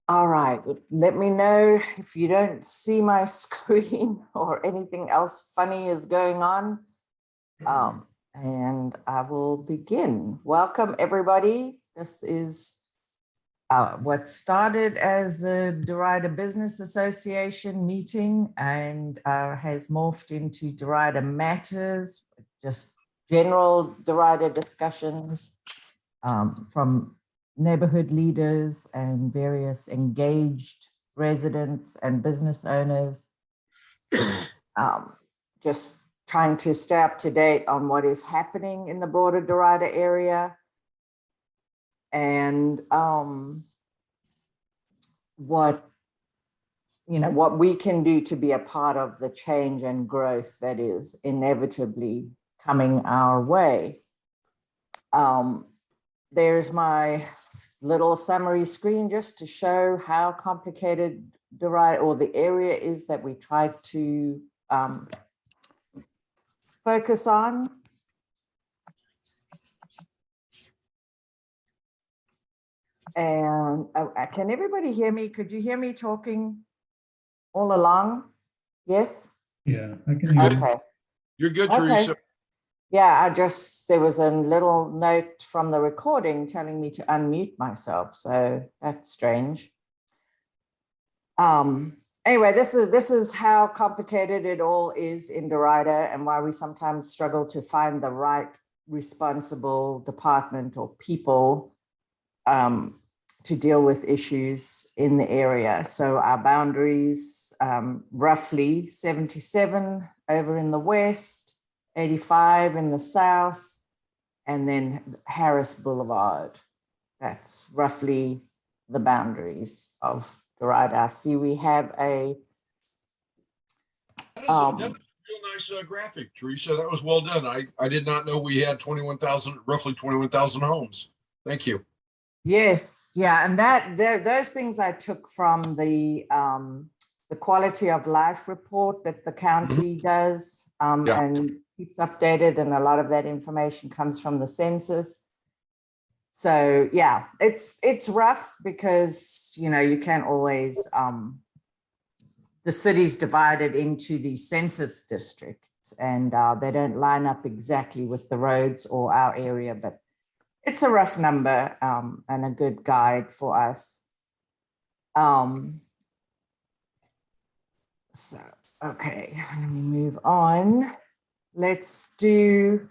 All right, let me know if you don't see my screen or anything else funny is going on. And I will begin. Welcome, everybody. This is what started as the Derita Business Association meeting and has morphed into Derita Matters, just general Derita discussions from neighborhood leaders and various engaged residents and business owners. Just trying to stay up to date on what is happening in the broader Derita area and what we can do to be a part of the change and growth that is inevitably coming our way. There's my little summary screen just to show how complicated Derita or the area is that we try to focus on. And can everybody hear me? Could you hear me talking all along? Yes? Yeah, I can hear you. Okay. You're good, Okay. Teresa. Yeah, there was a little note from the recording telling me to unmute myself, so that's strange. Anyway, this is how complicated it all is in Derita and why we sometimes struggle to find the right responsible department or people to deal with issues in the area. So our boundaries, roughly 77 over in the west, 85 in the south, and then Harris Boulevard. That's roughly the boundaries of Derita. I see we have a That's a real nice graphic, Teresa. That was well done. I did not know we had roughly 21,000 homes. Thank you. Yes, yeah, and those things I took from the quality of life report that the county does and keeps updated, and a lot of that information comes from the census. So yeah, it's rough because you can't always the city's divided into the census districts, and they don't line up exactly with the roads or our area, but it's a rough number and a good guide for us. So, okay, let me move on. Let's do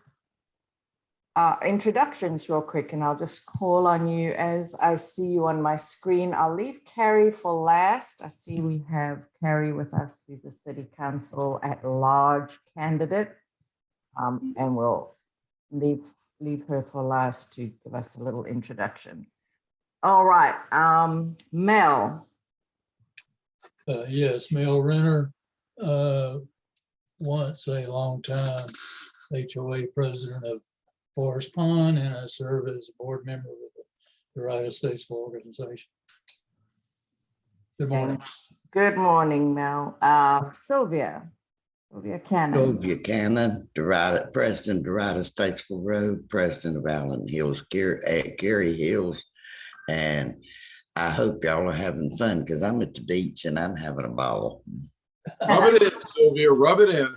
introductions real quick, and I'll just call on you as I see you on my screen. I'll leave Carrie for last. I see we have Carrie with us, who's a city council at large candidate, and we'll leave her for last to give us a little introduction. All right, Mel. Yes, Mel Renner, once a long time HOA president of Forest Pond, and I serve as a board member with the Derita Statesville organization. Good morning. Good morning, Mel. Sylvia Cannon. Sylvia Cannon, President, Derita Statesville Road, President of Allen Hills, Gary Hills. And I hope y'all are having fun because I'm at the beach and I'm having a ball. Rub it in, Sylvia. Rub it in.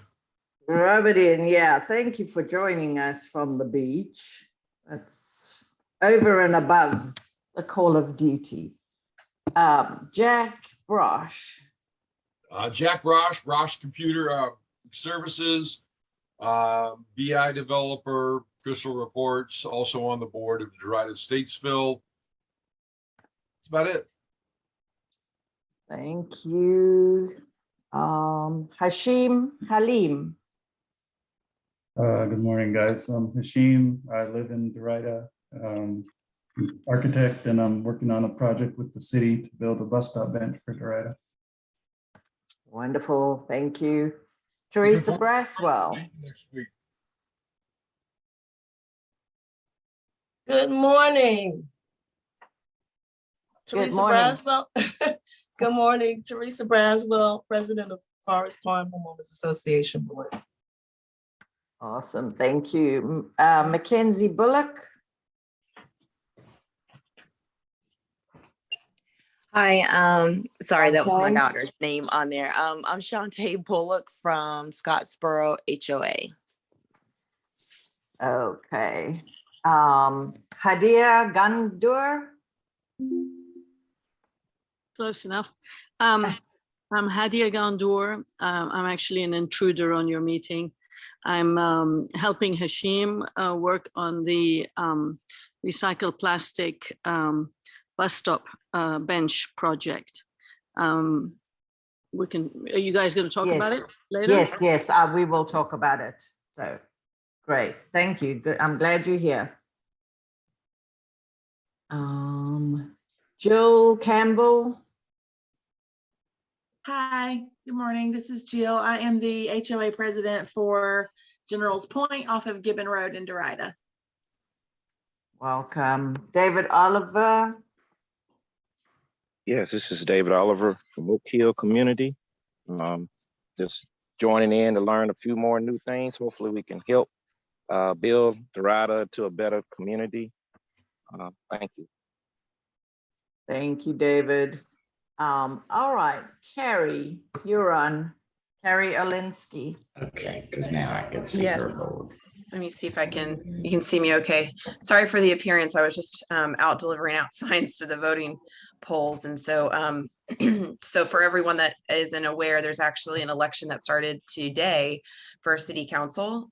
Rub it in. Yeah. Thank you for joining us from the beach. That's over and above the call of duty. Jack Brosh. Jack Brosh Computer Services, BI developer, Crystal Reports, also on the board of Derita Statesville. That's about it. Thank you. Halim. Good morning, guys. I'm Hashim. I live in Derita, architect, and I'm working on a project with the city to build a bus stop bench for Derita. Wonderful. Thank you. Teresa Braswell. Next week. Good morning. Good Teresa morning. Braswell. Good morning. Teresa Braswell, President of Forest Pond Homeowners Association Board. Awesome. Thank you. Mackenzie Bullock. Hi, sorry, that was my Okay. daughter's name on there. I'm Shantae Bullock from Scottsboro HOA. Okay. Hadia Gandur. Close enough. I'm Hadia Gandour. I'm actually an intruder on your meeting. I'm helping Hashim work on the recycled plastic bus stop bench project. Are you guys going to talk about it later? Yes, we will talk about it. So great, thank you. Good. I'm glad you're here. Jill Campbell. Hi, good morning. This is Jill. I am the HOA president for General's Point off of Gibbon Road in Derita. Welcome. David Oliver. Yes, this is David Oliver from Oak Hill Community. Just joining in to learn a few more new things. Hopefully we can help build Derita to a better community. Thank you. Thank you, David. All right, Carrie, you're on. Carrie Olinsky. Okay, because now I can see Yes. her board. Let me see if you can see me okay. Sorry for the appearance. I was just out delivering out signs to the voting polls. And so, so for everyone that isn't aware, there's actually an election that started today for city council.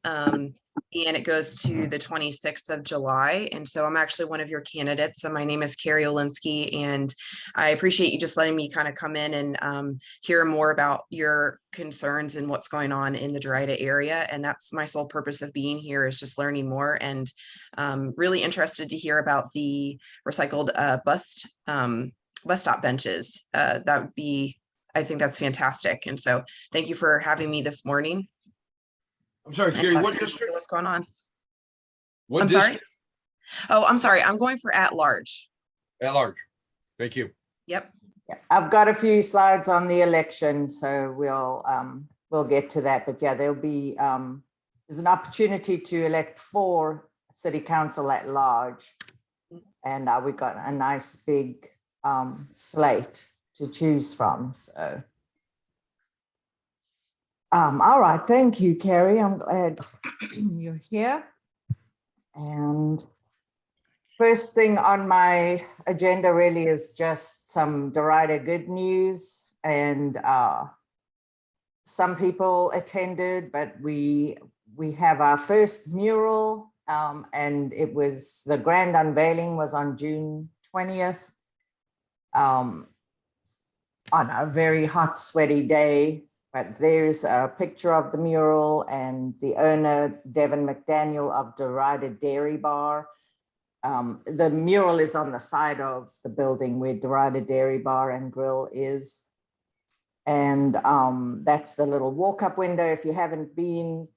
And it goes to the 26th of July. And so I'm actually one of your candidates. So my name is Carrie Olinsky, and I appreciate you just letting me kind of come in and hear more about your concerns and what's going on in the Derita area. And that's my sole purpose of being here, is just learning more, and really interested to hear about the recycled bus stop benches. That would be, I think that's fantastic. And so thank you for having me this morning. I'm sorry, Carrie, what district? What's going on? What I'm district? sorry. Oh, I'm sorry. I'm going for at large. At large. Thank you. Yep. Yeah, I've got a few slides on the election, so we'll get to that. But yeah, there'll be there's an opportunity to elect 4 city council at large, and we've got a nice big slate to choose from. So. All right, thank you, Carrie. I'm glad you're here. And first thing on my agenda really is just some Derita good news. And some people attended, but we have our first mural, and it was, the grand unveiling was on June 20th. On a very hot, sweaty day. But there's a picture of the mural, and the owner, Devin McDaniel of Derita Dairy Bar. The mural is on the side of the building where Derita Dairy Bar and Grill is. And that's the little walk-up window. If you haven't been,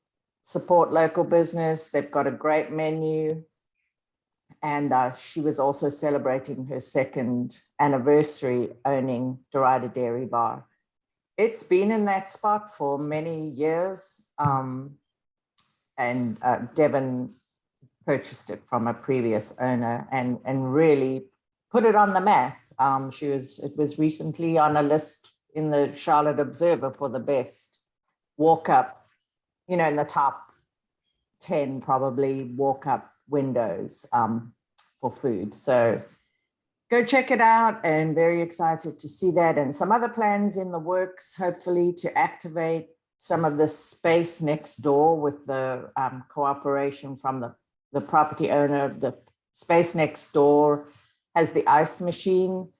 support local business. They've got a great menu. And she was also celebrating her 2nd anniversary owning Derita Dairy Bar. It's been in that spot for many years, and Devin purchased it from a previous owner and really put it on the map. It was recently on a list in the Charlotte Observer for the best walk up, in the top 10 probably walk up windows for food. So go check it out, and very excited to see that, and some other plans in the works, hopefully to activate some of the space next door with the cooperation from the property owner. The space next door has the ice machine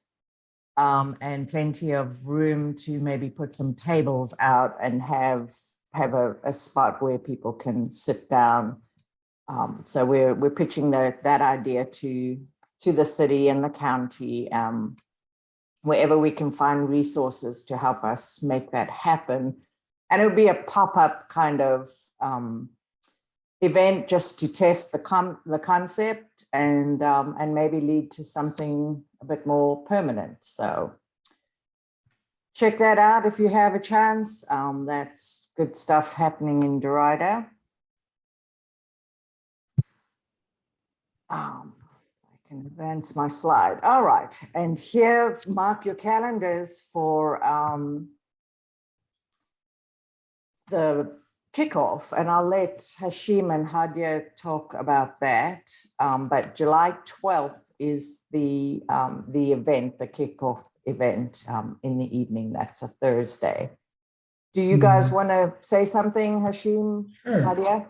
and plenty of room to maybe put some tables out and have a spot where people can sit down. So we're pitching that idea to the city and the county, wherever we can find resources to help us make that happen. And it would be a pop-up kind of event just to test the concept and maybe lead to something a bit more permanent. So check that out if you have a chance. That's good stuff happening in Derita. I can advance my slide. All right. And here, mark your calendars for the kickoff, and I'll let Hashim and Hadia talk about that. But July 12th is the event, the kickoff event in the evening. That's a Thursday. Do you guys want to say something, Hashim, Sure. Hadia?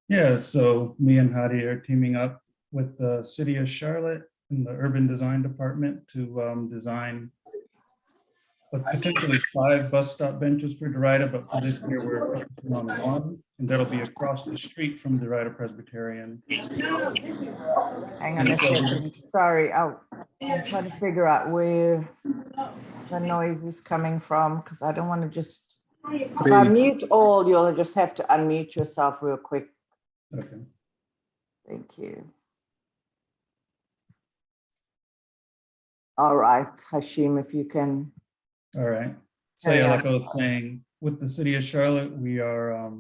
Yeah, so me and Hadi are teaming up with the City of Charlotte and the Urban Design Department to design potentially 5 bus stop benches for Derita, but for this year we're focusing on 1, and that'll be across the street from Derita Presbyterian. Hang on a second. Sorry, I'm trying to figure out where the noise is coming from, because I don't want to just, if I mute all, you'll just have to unmute yourself real quick. Okay. Thank you. All right, Hashim, if you can. All right. So yeah, like I was saying, with the City of Charlotte, we are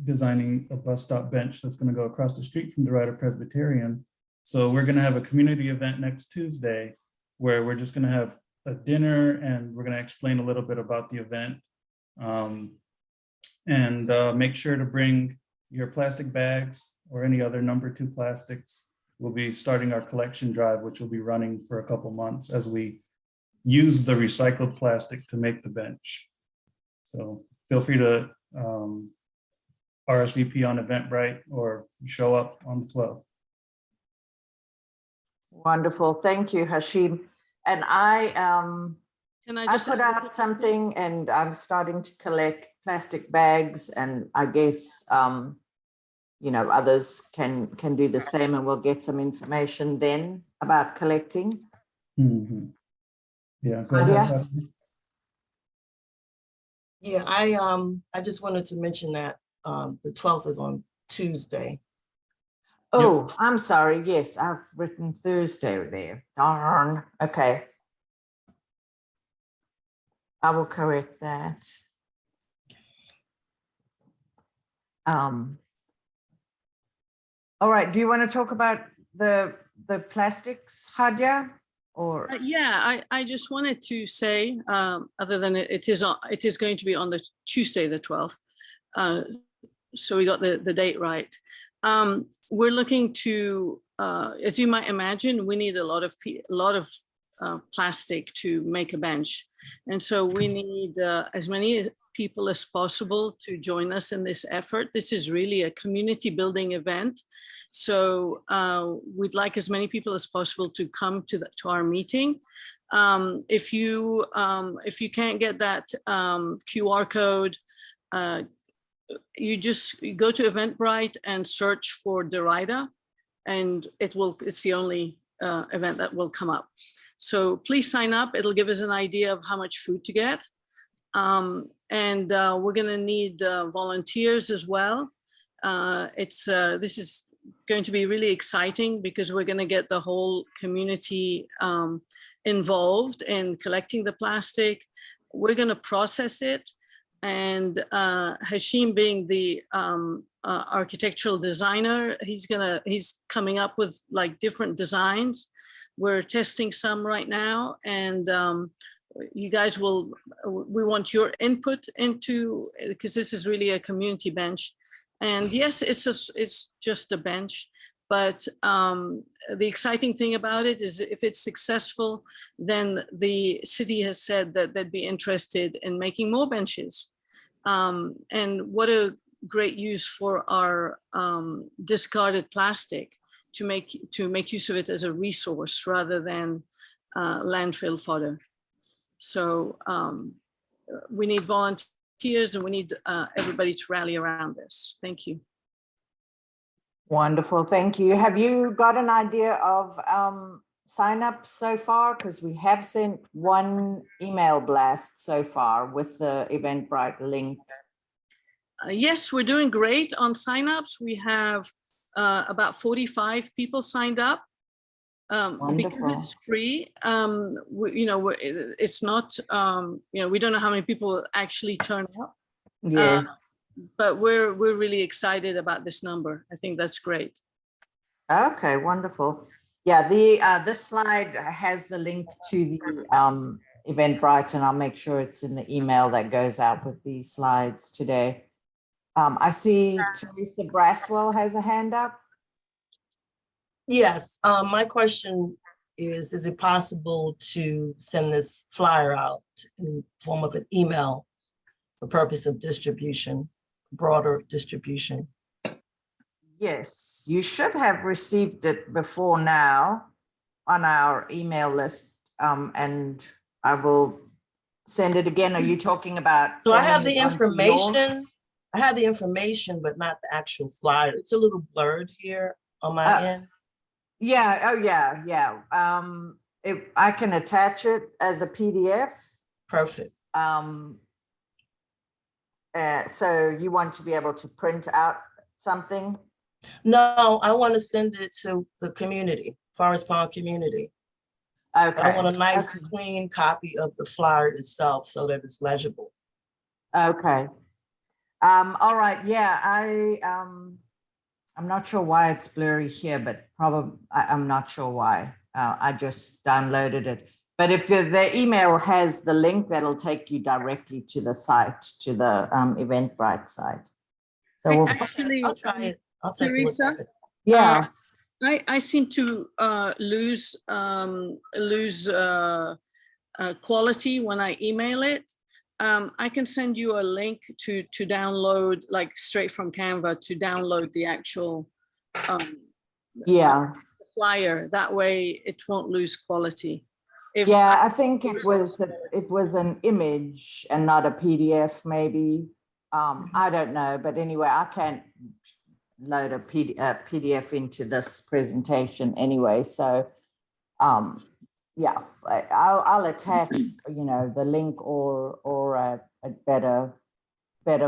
designing a bus stop bench that's going to go across the street from Derita Presbyterian. So we're going to have a community event next Tuesday where we're just going to have a dinner and we're going to explain a little bit about the event, and make sure to bring your plastic bags or any other number 2 plastics. We'll be starting our collection drive, which will be running for a couple months as we use the recycled plastic to make the bench. So feel free to RSVP on Eventbrite or show up on the 12th. Wonderful. Thank you, Hashim. And I Can I I just put add- out something, and I'm starting to collect plastic bags, and I guess you know, others can do the same, and we'll get some information then about collecting. Mm-hmm. Yeah, go Hadia? ahead. Yeah, I just wanted to mention that the 12th is on Tuesday. Oh, I'm sorry. Yes, I've written Thursday there. Darn. Okay. I will correct that. All right. Do you want to talk about the plastics, Hadia? Or Yeah, I just wanted to say, other than it is going to be on the Tuesday, the 12th. So we got the date right. We're looking to, as you might imagine, we need a lot of plastic to make a bench. And so we need as many people as possible to join us in this effort. This is really a community building event. So we'd like as many people as possible to come to our meeting. If you can't get that QR code, you go to Eventbrite and search for Derita, and it's the only event that will come up. So please sign up. It'll give us an idea of how much food to get. And we're gonna need volunteers as well. This is going to be really exciting because we're gonna get the whole community involved in collecting the plastic. We're gonna process it. And Hashim, being the architectural designer, he's coming up with like different designs. We're testing some right now, and you guys we want your input into, because this is really a community bench. And yes, it's just a bench, but the exciting thing about it is if it's successful, then the city has said that they'd be interested in making more benches. And what a great use for our discarded plastic to make use of it as a resource rather than landfill fodder. So we need volunteers, and we need everybody to rally around this. Thank you. wonderful. Thank you. Have you got an idea of sign up so far? Because we have sent one email blast so far with the Eventbrite link. Yes, we're doing great on signups. We have about 45 people signed up. Because it's free, it's not, we don't know how many people actually turn up. Yes. But we're really excited about this number. I think that's great. Okay, wonderful. Yeah, this slide has the link to the Eventbrite, and I'll make sure it's in the email that goes out with these slides today. I see Teresa Braswell has a hand up. Yes, my question is it possible to send this flyer out in form of an email for purpose of distribution, broader distribution? Yes, you should have received it before now on our email list, and I will send it again. Are you talking about? So I have the sending it onto your- information. I have the information, but not the actual flyer. It's a little blurred here on my end. Yeah, oh yeah, yeah. If I can attach it as a PDF. Perfect. So you want to be able to print out something? No, I want to send it to the community, Forest Pond community. Okay. I want a nice, Okay. clean copy of the flyer itself so that it's legible. Okay. All right. Yeah, I'm not sure why it's blurry here, but probably I'm not sure why. I just downloaded it. But if the email has the link, that'll take you directly to the site, to the Eventbrite site. So we'll, Actually, I'll try it. I'll take a look Teresa, at it. yeah. I seem to lose quality when I email it. I can send you a link to download, like straight from Canva, to download the actual flyer. That way it won't lose quality. Yeah, I think it was an image and not a PDF maybe. I don't know, but anyway, I can't load a PDF into this presentation anyway. So yeah, I'll attach, you know, the link or a better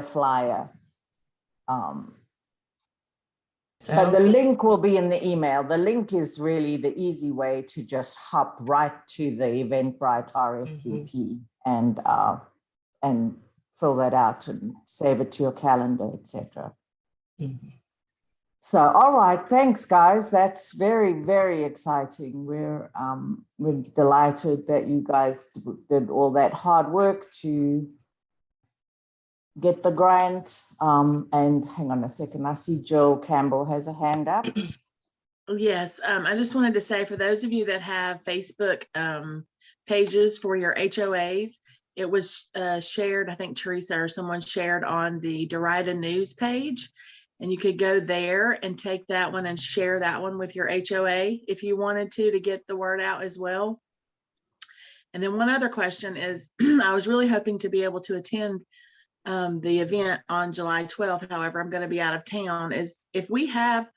flyer. But the link will be in the email. The link is really the easy way to just hop right to the Eventbrite RSVP and fill that out and save it to your calendar, etc. So, all right, thanks, guys. That's very, very exciting. We're delighted that you guys did all that hard work to get the grant. And hang on a second, I see Jill Campbell has a hand up. Yes, I just wanted to say, for those of you that have Facebook pages for your HOAs, it was shared, I think Teresa or someone shared on the Derita news page, and you could go there and take that one and share that one with your HOA if you wanted to get the word out as well. And then one other question is, I was really hoping to be able to attend the event on July 12th. However, I'm going to be out of town. Is if we have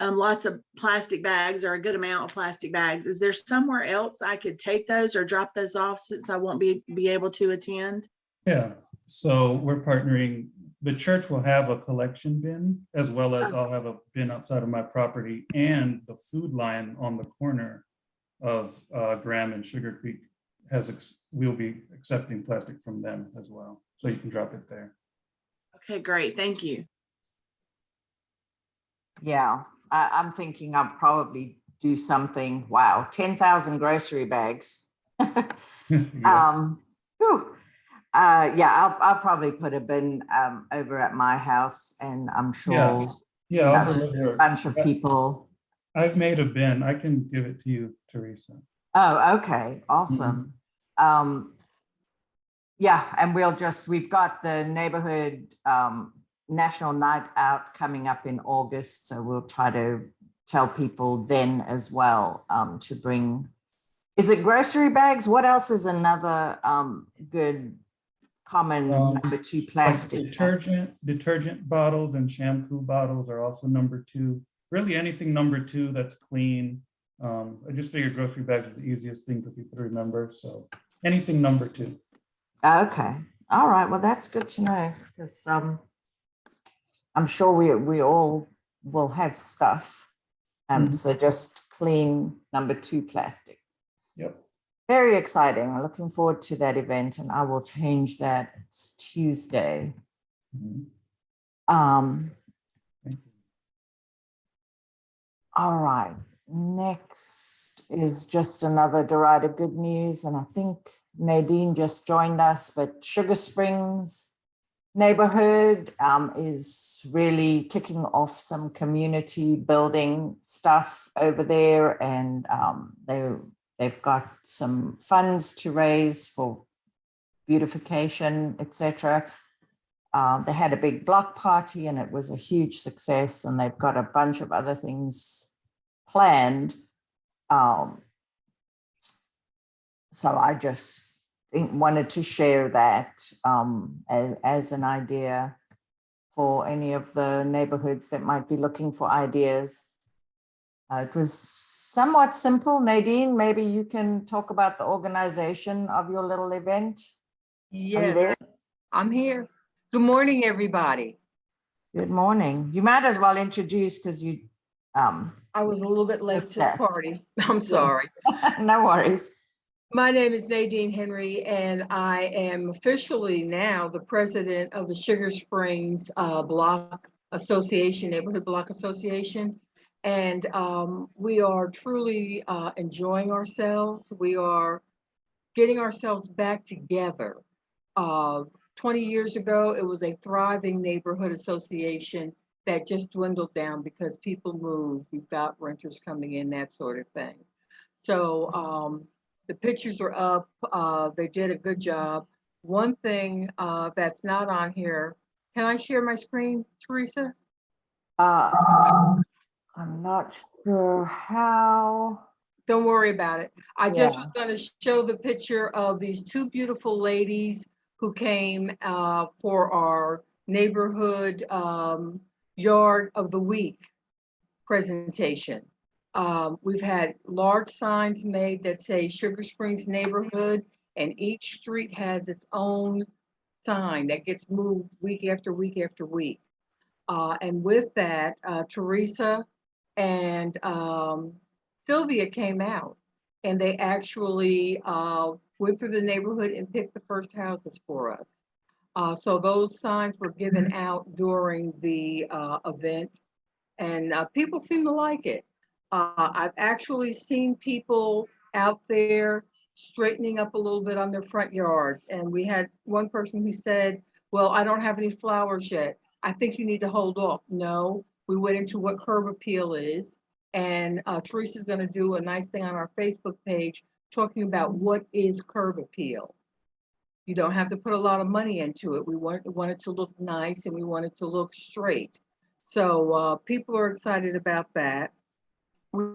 lots of plastic bags or a good amount of plastic bags, is there somewhere else I could take those or drop those off since I won't be able to attend? Yeah, so we're partnering. The church will have a collection bin, as well as I'll have a bin outside of my property, and the food line on the corner of Graham and Sugar Creek we'll be accepting plastic from them as well. So you can drop it there. Okay, great. Thank you. Yeah, I'm thinking I'll probably do something. Wow, 10,000 grocery bags. Yeah. Yeah, I'll probably put a bin over at my house, and I'm sure a bunch of people. I've made a bin. I can give it to you, Teresa. Oh, okay, awesome. Yeah, and we've got the neighborhood National Night Out coming up in August, so we'll try to tell people then as well to bring. Is it grocery bags? What else is another good common number 2 plastic? Like detergent bottles and shampoo bottles are also number 2. Really anything number 2 that's clean. I just figured grocery bags is the easiest thing for people to remember. So anything number 2. Okay. All right. Well, that's good to know, because I'm sure we all will have stuff. So just clean number 2 plastic. Yep. Very exciting. I'm looking forward to that event, and I will change that. It's Tuesday. All right. next is just another Derita good news. And I think Nadine just joined us, but Sugar Springs neighborhood is really kicking off some community building stuff over there. And they've got some funds to raise for beautification, etc. They had a big block party and it was a huge success, and they've got a bunch of other things planned. So I just wanted to share that as an idea for any of the neighborhoods that might be looking for ideas. It was somewhat simple. Nadine, maybe you can talk about the organization of your little event. Are you Yes, there? I'm here. Good morning, everybody. Good morning. You might as well introduce because you I was a little bit late missed to the that. party. I'm sorry. No worries. My name is Nadine Henry, and I am officially now the president of the Sugar Springs Block Association, Neighborhood Block Association. And we are truly enjoying ourselves. We are getting ourselves back together. 20 years ago, it was a thriving neighborhood association that just dwindled down because people moved. We've got renters coming in, that sort of thing. So the pictures are up. They did a good job. One thing that's not on here, can I share my screen, Teresa? I'm not sure how. Don't worry about it. I just Yeah. was going to show the picture of these two beautiful ladies who came for our neighborhood yard of the week presentation. We've had large signs made that say Sugar Springs neighborhood, and each street has its own sign that gets moved week after week after week. And with that, Teresa and Sylvia came out, and they actually went through the neighborhood and picked the first houses for us. So those signs were given out during the event, and people seem to like it. I've actually seen people out there straightening up a little bit on their front yards. And we had one person who said, well, I don't have any flowers yet. I think you need to hold off. No, we went into what curb appeal is. And Teresa's going to do a nice thing on our Facebook page talking about what is curb appeal. You don't have to put a lot of money into it. We want it to look nice, and we want it to look straight. So people are excited about that. For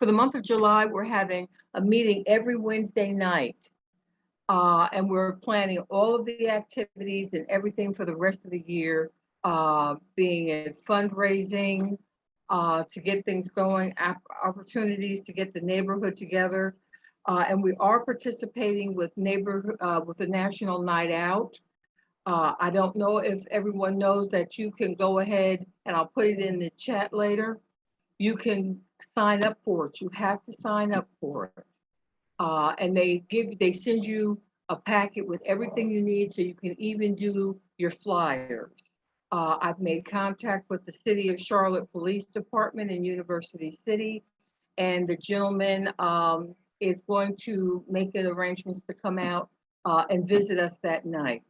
the month of July, we're having a meeting every Wednesday night. And we're planning all of the activities and everything for the rest of the year, being in fundraising, to get things going, opportunities to get the neighborhood together. And we are participating with the National Night Out. I don't know if everyone knows that you can go ahead, and I'll put it in the chat later. You can sign up for it. You have to sign up for it. And they send you a packet with everything you need, so you can even do your flyers. I've made contact with the City of Charlotte Police Department in University City, and the gentleman is going to make the arrangements to come out and visit us that night.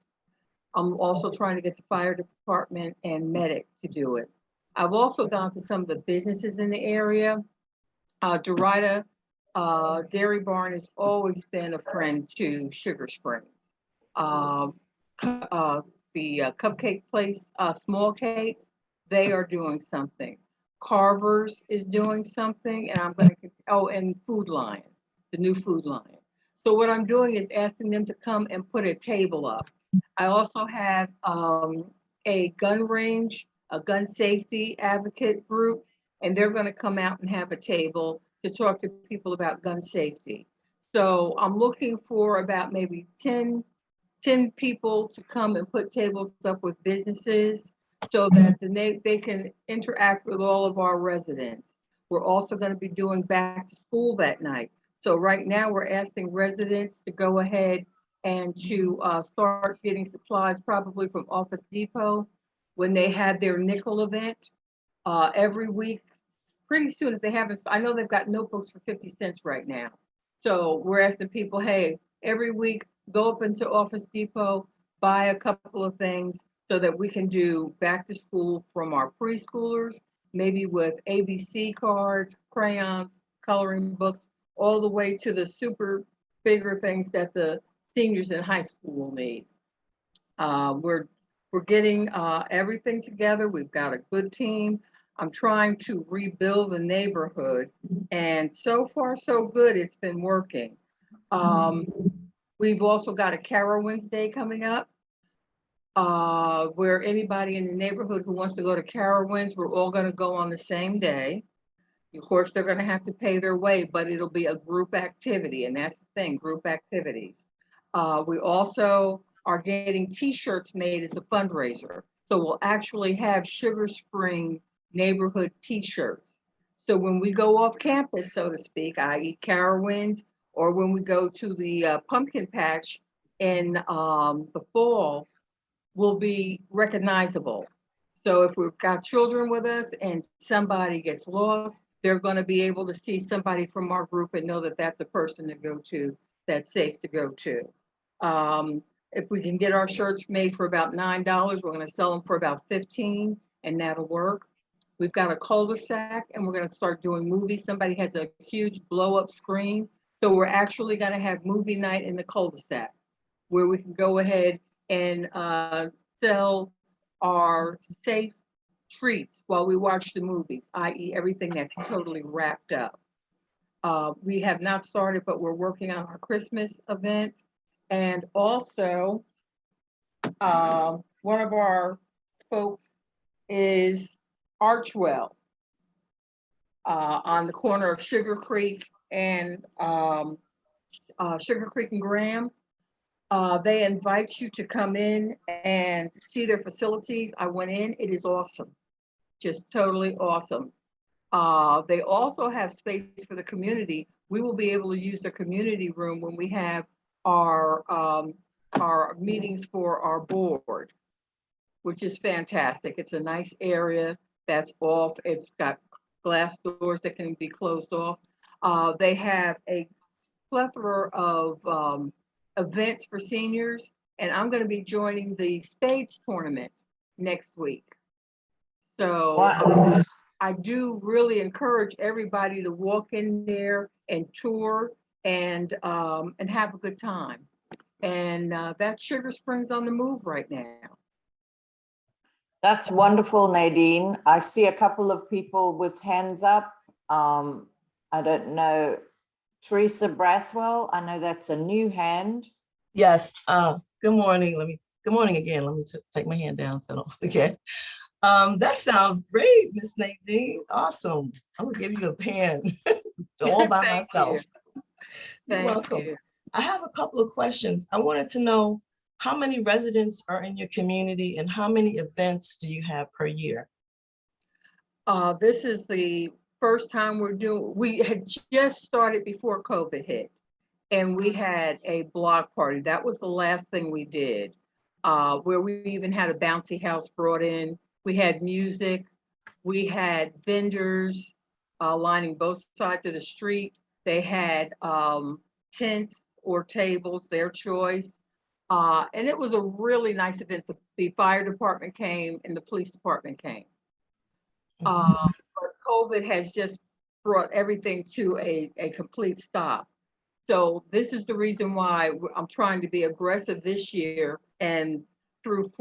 I'm also trying to get the fire department and medic to do it. I've also gone to some of the businesses in the area. Derita Dairy Barn has always been a friend to Sugar Springs. The cupcake place, Small Cakes, they are doing something. Carver's is doing something, and I'm going to, and Food Lion, the new Food Lion. So what I'm doing is asking them to come and put a table up. I also have a gun range, a gun safety advocate group, and they're going to come out and have a table to talk to people about gun safety. So I'm looking for about maybe 10 people to come and put tables up with businesses so that they can interact with all of our residents. We're also going to be doing back to school that night. So right now we're asking residents to go ahead and to start getting supplies probably from Office Depot when they had their nickel event. Every week pretty soon, if they haven't, I know they've got notebooks for 50 cents right now. So we're asking people, hey, every week, go up into Office Depot, buy a couple of things so that we can do back to school from our preschoolers, maybe with ABC cards, crayons, coloring books, all the way to the super bigger things that the seniors in high school will need. We're getting everything together. We've got a good team. I'm trying to rebuild the neighborhood, and so far so good. It's been working. We've also got a Carowinds Day coming up, where anybody in the neighborhood who wants to go to Carowinds, we're all going to go on the same day. Of course, they're going to have to pay their way, but it'll be a group activity, and that's the thing, group activities. We also are getting T-shirts made as a fundraiser. So we'll actually have Sugar Spring neighborhood T-shirts. So when we go off campus, so to speak, i.e. Carowinds, or when we go to the pumpkin patch in the fall, will be recognizable. So if we've got children with us and somebody gets lost, they're going to be able to see somebody from our group and know that that's the person to go to, that's safe to go to. If we can get our shirts made for about $9, we're going to sell them for about $15, and that'll work. We've got a cul-de-sac, and we're going to start doing movies. Somebody has a huge blow-up screen, so we're actually going to have movie night in the cul-de-sac, where we can go ahead and sell our safe treats while we watch the movies, i.e. everything that's totally wrapped up. We have not started, but we're working on our Christmas event. And also, one of our folks is Archwell on the corner of Sugar Creek and Graham. They invite you to come in and see their facilities. I went in, it is awesome, just totally awesome. They also have space for the community. We will be able to use the community room when we have our meetings for our board, which is fantastic. It's a nice area that's off. It's got glass doors that can be closed off. They have a plethora of events for seniors, and I'm going to be joining the spades tournament next week. So Wow. I do really encourage everybody to walk in there and tour and have a good time. And that Sugar Springs on the move right now. That's wonderful, Nadine. I see a couple of people with hands up. I don't know, Teresa Braswell, I know that's a new hand. Yes, good morning. Good morning again. Let me take my hand down so I don't forget. That sounds great, Miss Nadine. Awesome. I'm gonna give you a pen all by myself. You're welcome. You. I have a couple of questions. I wanted to know how many residents are in your community and how many events do you have per year? This is the first time we had just started before COVID hit, and we had a block party. That was the last thing we did, where we even had a bouncy house brought in. We had music, we had vendors lining both sides of the street. They had tents or tables, their choice. And it was a really nice event. The fire department came and the police department came. But COVID has just brought everything to a complete stop. So this is the reason why I'm trying to be aggressive this year. And through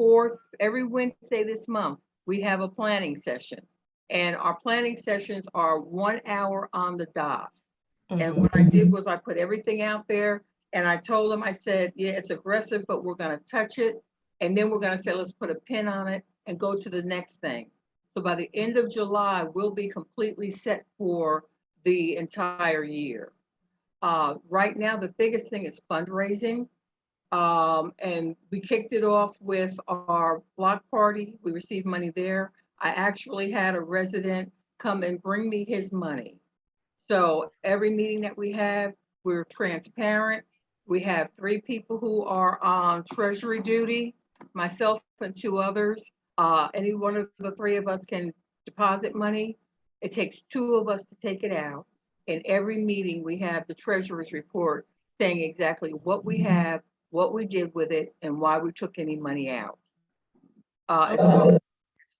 every Wednesday this month, we have a planning session. And our planning sessions are 1 hour on the dot. And what I did was I put everything out there and I told them, I said, yeah, it's aggressive, but we're going to touch it. And then we're going to say, let's put a pin on it and go to the next thing. So by the end of July, we'll be completely set for the entire year. Right now, the biggest thing is fundraising. And we kicked it off with our block party. We received money there. I actually had a resident come and bring me his money. So every meeting that we have, we're transparent. We have 3 people who are on treasury duty, myself and 2 others. Any one of the 3 of us can deposit money. It takes 2 of us to take it out. In every meeting, we have the treasurer's report saying exactly what we have, what we did with it, and why we took any money out. As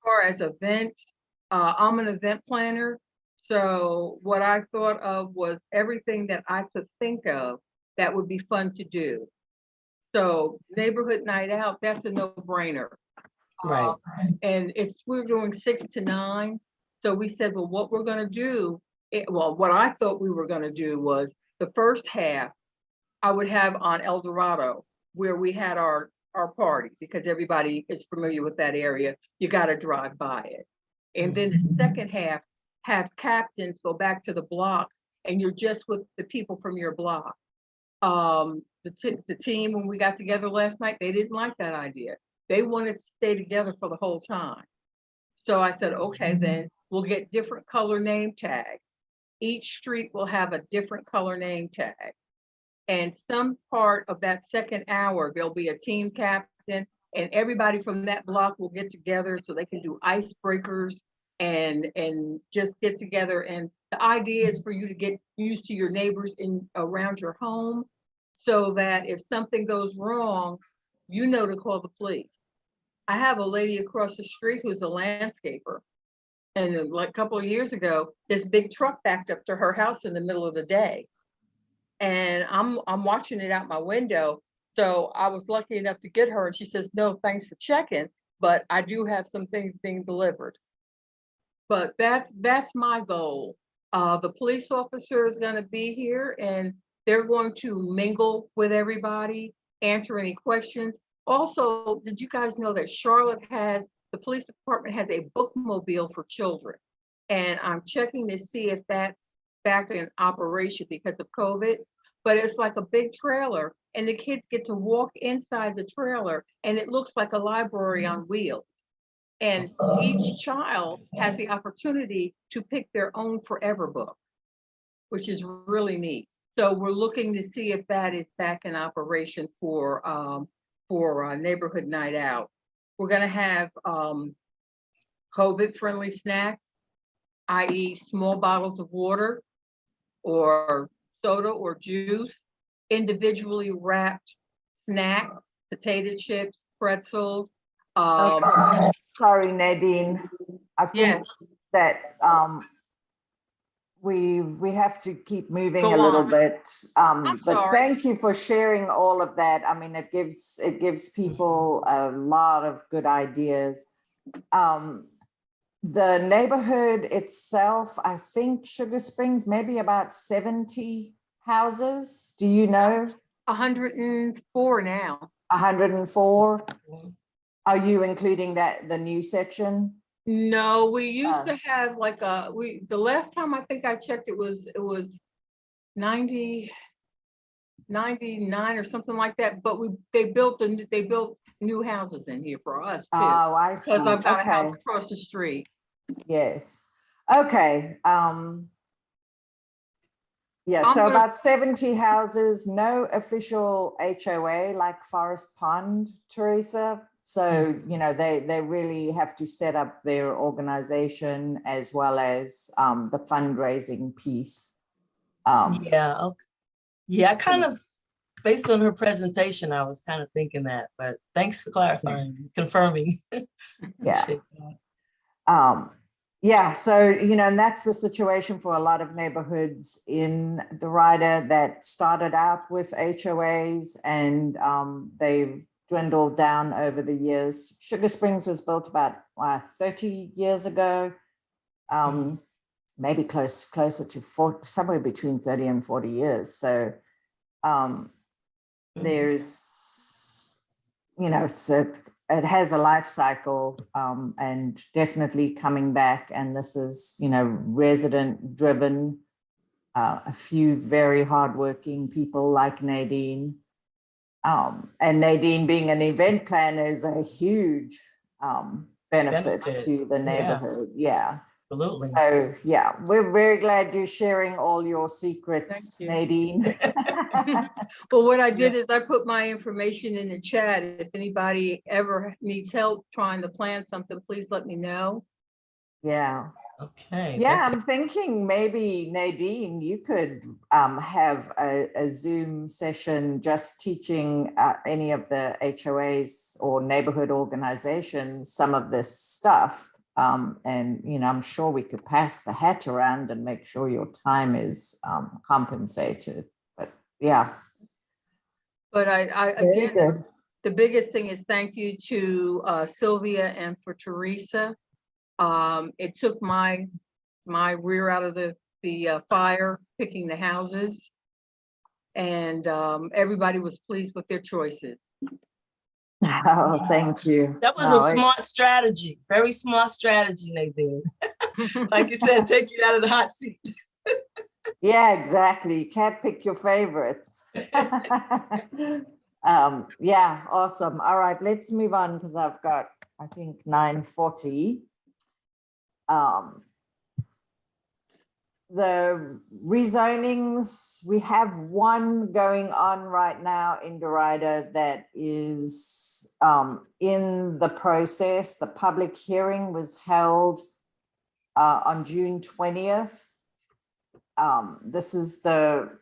far as events, I'm an event planner. So what I thought of was everything that I could think of that would be fun to do. So neighborhood night out, that's a no-brainer. Right. And we're doing 6 to 9. So we said, well, what we're gonna do, what I thought we were gonna do was the first half I would have on El Dorado, where we had our party, because everybody is familiar with that area. You gotta drive by it. And then the second half, have captains go back to the blocks and you're just with the people from your block. The team, when we got together last night, they didn't like that idea. They wanted to stay together for the whole time. So I said, okay, then we'll get different color name tags. Each street will have a different color name tag. And some part of that second hour, there'll be a team captain and everybody from that block will get together so they can do icebreakers and just get together. And the idea is for you to get used to your neighbors around your home, so that if something goes wrong, you know to call the police. I have a lady across the street who's a landscaper. And like a couple of years ago, this big truck backed up to her house in the middle of the day. And I'm watching it out my window. So I was lucky enough to get her and she says, no, thanks for checking, but I do have some things being delivered. But that's my goal. The police officer is going to be here and they're going to mingle with everybody, answer any questions. Also, did you guys know that the police department has a bookmobile for children? And I'm checking to see if that's back in operation because of COVID, but it's like a big trailer and the kids get to walk inside the trailer and it looks like a library on wheels. And each child has the opportunity to pick their own forever book, which is really neat. So we're looking to see if that is back in operation for neighborhood night out. We're gonna have COVID-friendly snacks, i.e. small bottles of water or soda or juice, individually wrapped snacks, potato chips, pretzels. Sorry, Nadine. I think that we have to keep moving a little bit. But thank you for sharing all of that. I mean, it gives people a lot of good ideas. The neighborhood itself, I think Sugar Springs, maybe about 70 houses. Do you know? 104 now. 104. Are you including the new section? No, we used to have like the last time I think I checked, it was 90, 99 or something like that. But they built new houses in here for us too. Oh, I see. Because I've got a house across the street. Yes. Okay. Yeah, so about 70 houses, no official HOA like Forest Pond, Teresa. So, you know, they really have to set up their organization as well as the fundraising piece. Yeah, okay. Yeah, I kind of, based on her presentation, I was kind of thinking that, but thanks for clarifying, confirming. Yeah. Yeah, so, you know, and that's the situation for a lot of neighborhoods in Derita that started out with HOAs and they've dwindled down over the years. Sugar Springs was built about 30 years ago, maybe closer to 40, somewhere between 30 and 40 years. So there's, you know, it has a life cycle and definitely coming back. And this is, you know, resident driven, a few very hardworking people like Nadine. And Nadine being an event planner is a huge benefit to the neighborhood. Yeah. Absolutely. So yeah, we're very glad you're sharing all your secrets, Nadine. Well, what I did is I put my information in the chat. If anybody ever needs help trying to plan something, please let me know. Yeah. Okay. Yeah, I'm thinking maybe Nadine, you could have a Zoom session just teaching any of the HOAs or neighborhood organizations some of this stuff. And, you know, I'm sure we could pass the hat around and make sure your time is compensated. But yeah. But I Very again, good. the biggest thing is thank you to Sylvia and for Teresa. It took my rear out of the fire picking the houses, and everybody was pleased with their choices. Oh, thank you. That was a smart strategy, very smart strategy, Nadine. Like you said, take you out of the hot seat. Yeah, exactly. You can't pick your favorites. Yeah, awesome. All right, let's move on because I've got, I think, 9:40. The rezonings, we have one going on right now in Derita that is in the process. The public hearing was held on June 20th. This is the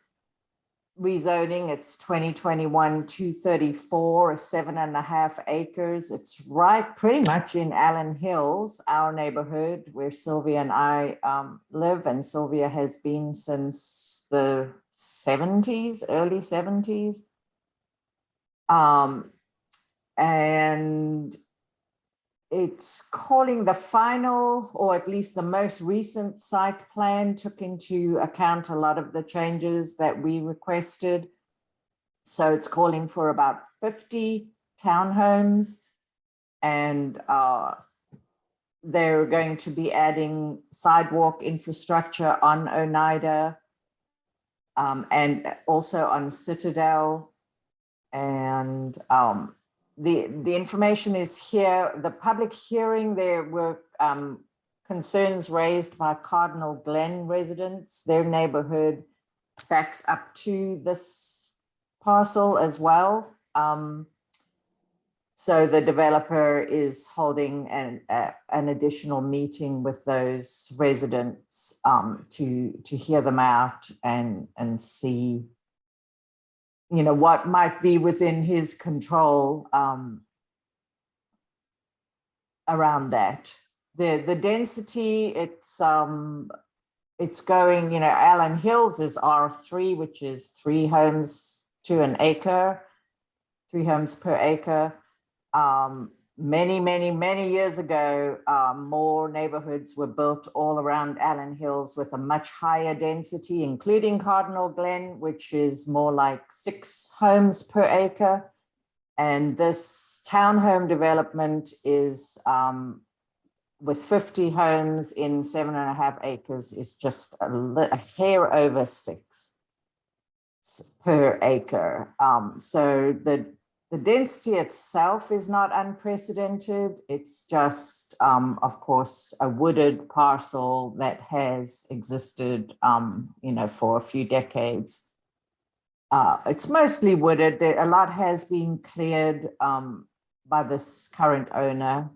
rezoning. It's 2021-234, 7.5 acres. It's right pretty much in Allen Hills, our neighborhood where Sylvia and I live, and Sylvia has been since the 70s, early 70s. And it's calling the final, or at least the most recent site plan took into account a lot of the changes that we requested. So it's calling for about 50 townhomes, and they're going to be adding sidewalk infrastructure on Oneida and also on Citadel. And the information is here. The public hearing, there were concerns raised by Cardinal Glen residents. Their neighborhood backs up to this parcel as well. So the developer is holding an additional meeting with those residents to hear them out and see, you know, what might be within his control around that. The density, it's going, you know, Allen Hills is R3, which is 3 homes to an acre, 3 homes per acre. Many years ago, more neighborhoods were built all around Allen Hills with a much higher density, including Cardinal Glen, which is more like 6 homes per acre. And this townhome development is with 50 homes in 7.5 acres is just a hair over 6 per acre. So the density itself is not unprecedented. It's just, of course, a wooded parcel that has existed, you know, for a few decades. It's mostly wooded. A lot has been cleared by this current owner.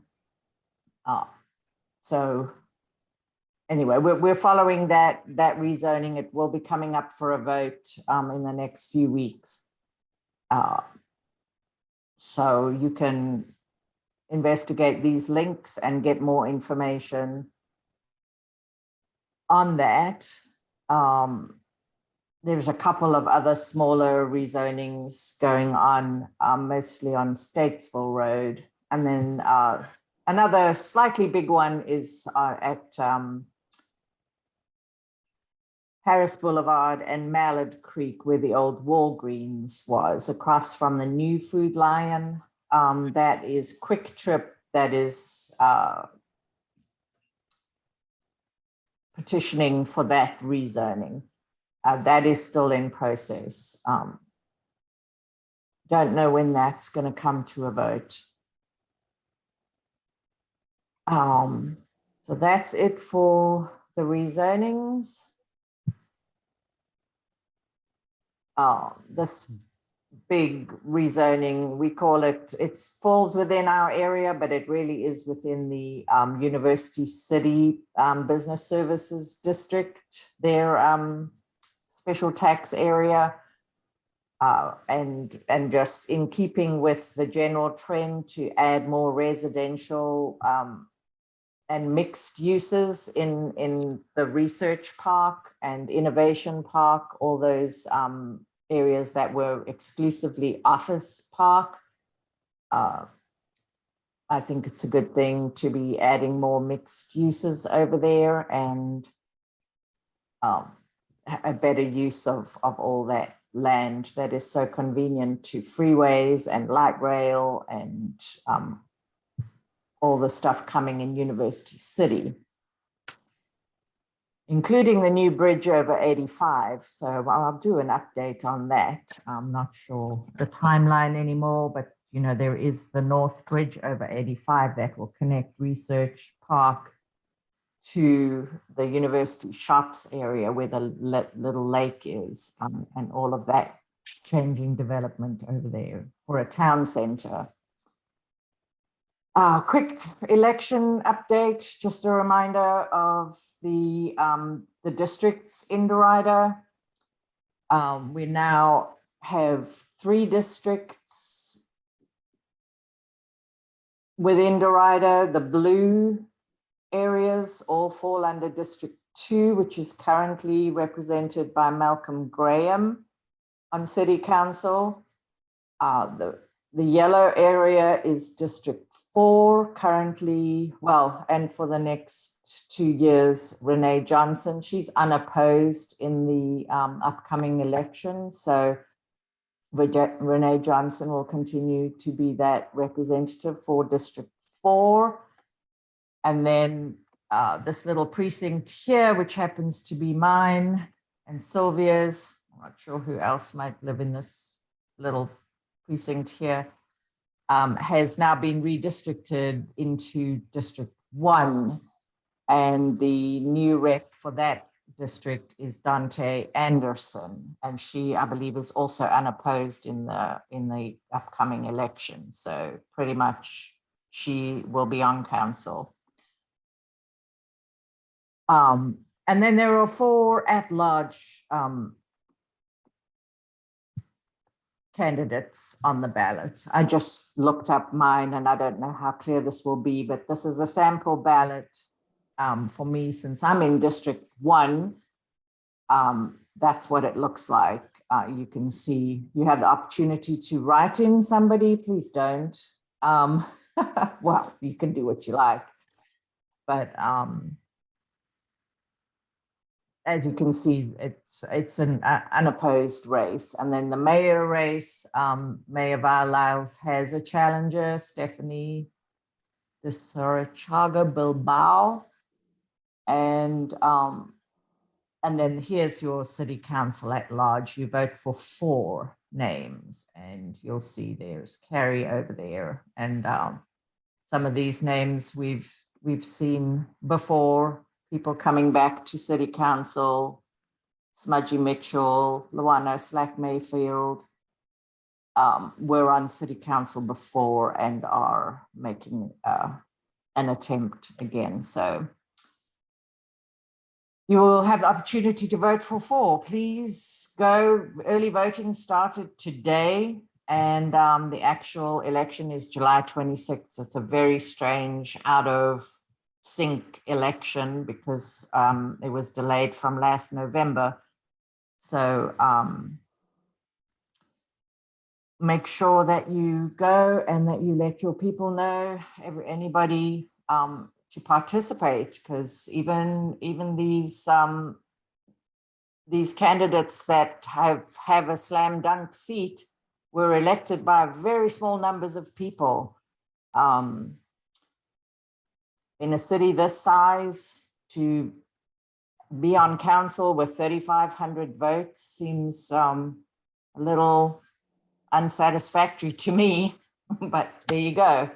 So anyway, we're following that rezoning. It will be coming up for a vote in the next few weeks. So you can investigate these links and get more information on that. There's a couple of other smaller rezonings going on, mostly on Statesville Road. And then another slightly big one is at Harris Boulevard and Mallard Creek, where the old Walgreens was, across from the new Food Lion. That is Quick Trip, that is petitioning for that rezoning. That is still in process. Don't know when that's going to come to a vote. So that's it for the rezonings. This big rezoning. We call it, it falls within our area, but it really is within the University City Business Services District, their special tax area. And just in keeping with the general trend to add more residential and mixed uses in the research park and innovation park, all those areas that were exclusively office park. I think it's a good thing to be adding more mixed uses over there and a better use of all that land that is so convenient to freeways and light rail and all the stuff coming in University City, including the new bridge over 85. So I'll do an update on that. I'm not sure the timeline anymore, but you know, there is the North Bridge over 85 that will connect Research Park to the university shops area where the little lake is, and all of that changing development over there for a town center. Quick election update, just a reminder of the districts in Derita. We now have 3 districts within Derita. The blue areas all fall under District 2, which is currently represented by Malcolm Graham on City Council. The yellow area is District 4 currently, well, and for the next 2 years, Renee Johnson. She's unopposed in the upcoming election. So Renee Johnson will continue to be that representative for District 4. And then this little precinct here, which happens to be mine and Sylvia's, I'm not sure who else might live in this little precinct here, has now been redistricted into District 1. And the new rep for that district is Dante Anderson. And she, I believe, is also unopposed in the upcoming election. So pretty much she will be on council. And then there are 4 at-large candidates on the ballot. I just looked up mine and I don't know how clear this will be, but this is a sample ballot for me since I'm in District 1. That's what it looks like. You can see you have the opportunity to write in somebody. Please don't. Well, you can do what you like, but as you can see, it's an unopposed race. And then the mayor race, Mayor Lyles has a challenger, Stephanie de Sorochaga Bilbao. And then here's your city council at large. You vote for 4 names and you'll see there's Carrie over there. And some of these names we've seen before. People coming back to city council, Smudgy Mitchell, Luano Slack Mayfield, were on city council before and are making an attempt again. So you will have the opportunity to vote for 4. Please go. Early voting started today and the actual election is July 26th. It's a very strange out of sync election because it was delayed from last November. So make sure that you go and that you let your people know, anybody to participate, because even these candidates that have a slam dunk seat were elected by very small numbers of people. In a city this size, to be on council with 3,500 votes seems a little unsatisfactory to me, but there you go.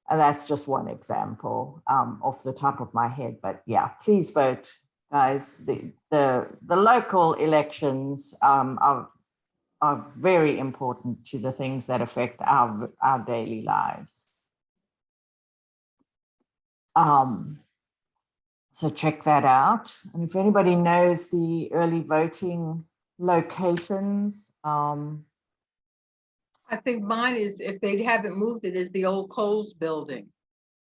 And that's just one example off the top of my head, but yeah, please vote, guys. The local elections are are very important to the things that affect our daily lives. So check that out. And if anybody knows the early voting locations, I think mine is, if they haven't moved it, is the old Coles building.